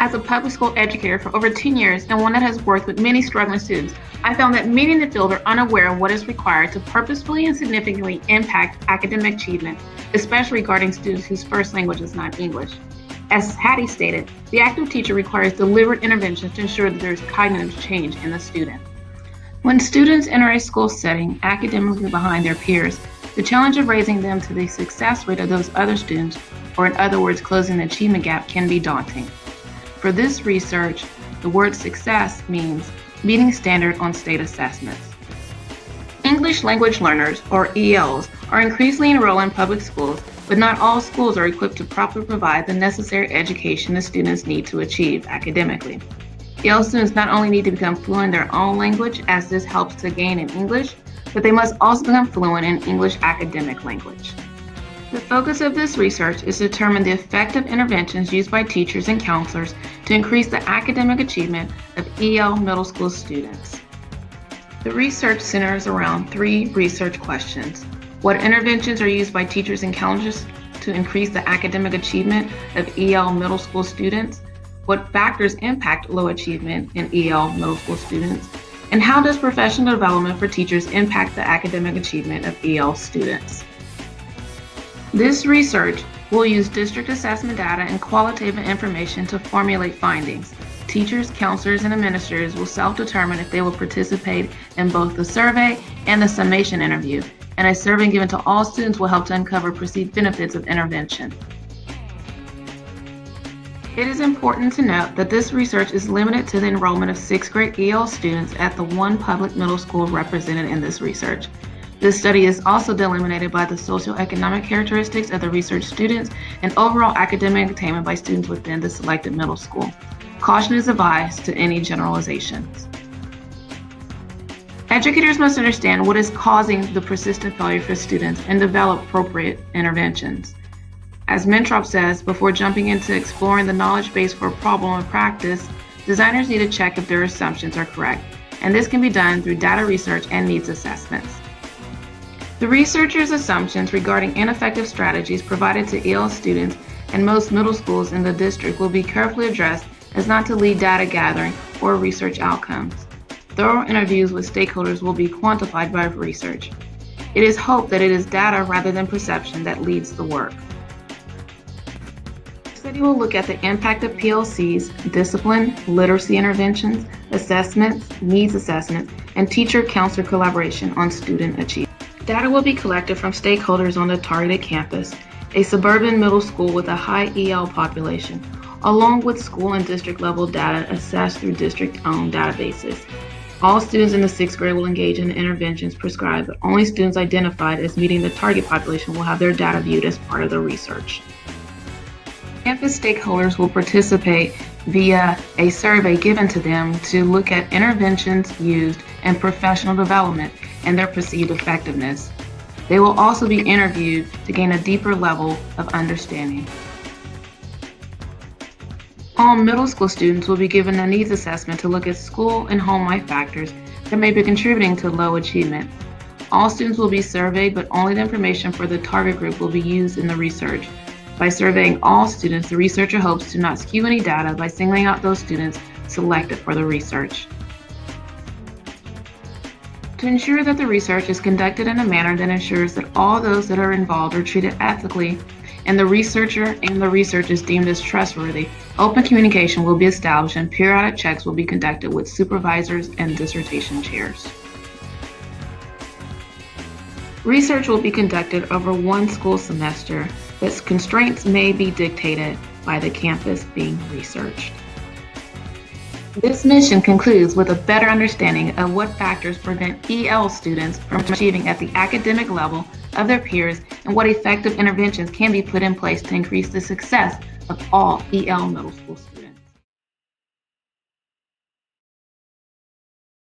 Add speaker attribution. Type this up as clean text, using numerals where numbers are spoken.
Speaker 1: As a public school educator for over 10 years and one that has worked with many struggling students, I found that many in the field are unaware of what is required to purposefully and significantly impact academic achievement, especially regarding students whose first language is not English. As Hattie stated, the active teacher requires deliberate interventions to ensure that there is cognitive change in the student. When students enter a school setting academically behind their peers, the challenge of raising them to the success rate of those other students, or in other words, closing the achievement gap, can be daunting. For this research, the word success means meeting standard on state assessments. English language learners, or ELs, are increasingly enrolled in public schools, but not all schools are equipped to properly provide the necessary education the students need to achieve academically. EL students not only need to become fluent in their own language, as this helps to gain in English, but they must also become fluent in English academic language. The focus of this research is to determine the effective interventions used by teachers and counselors to increase the academic achievement of EL middle school students. The research centers around 3 research questions. What interventions are used by teachers and counselors to increase the academic achievement of EL middle school students? What factors impact low achievement in EL middle school students? And how does professional development for teachers impact the academic achievement of EL students? This research will use district assessment data and qualitative information to formulate findings. Teachers, counselors, and administrators will self-determine if they will participate in both the survey and the summation interview, and a survey given to all students will help to uncover perceived benefits of intervention. It is important to note that this research is limited to the enrollment of 6th grade EL students at the one public middle school represented in this research. This study is also delimited by the socioeconomic characteristics of the research students and overall academic attainment by students within the selected middle school. Caution is advised to any generalizations. Educators must understand what is causing the persistent failure for students and develop appropriate interventions. As Mentrop says, before jumping into exploring the knowledge base for a problem or practice, designers need to check if their assumptions are correct, and this can be done through data research and needs assessments. The researchers' assumptions regarding ineffective strategies provided to EL students and most middle schools in the district will be carefully addressed as not to lead data gathering or research outcomes. Thorough interviews with stakeholders will be quantified by research. It is hoped that it is data rather than perception that leads the work. The study will look at the impact of PLCs, discipline, literacy interventions, assessments, needs assessments, and teacher-counselor collaboration on student achievement. Data will be collected from stakeholders on the targeted campus, a suburban middle school with a high EL population, along with school and district level data assessed through district-owned databases. All students in the 6th grade will engage in interventions prescribed, but only students identified as meeting the target population will have their data viewed as part of the research. Campus stakeholders will participate via a survey given to them to look at interventions used and professional development and their perceived effectiveness. They will also be interviewed to gain a deeper level of understanding. All middle school students will be given a needs assessment to look at school and home life factors that may be contributing to low achievement. All students will be surveyed, but only the information for the target group will be used in the research. By surveying all students, the researcher hopes to not skew any data by singling out those students selected for the research. To ensure that the research is conducted in a manner that ensures that all those that are involved are treated ethically and the researcher and the research is deemed as trustworthy, open communication will be established and periodic checks will be conducted with supervisors and dissertation chairs. Research will be conducted over one school semester, but constraints may be dictated by the campus being researched. This mission concludes with a better understanding of what factors prevent EL students from achieving at the academic level of their peers and what effective interventions can be put in place to increase the success of all EL middle school students.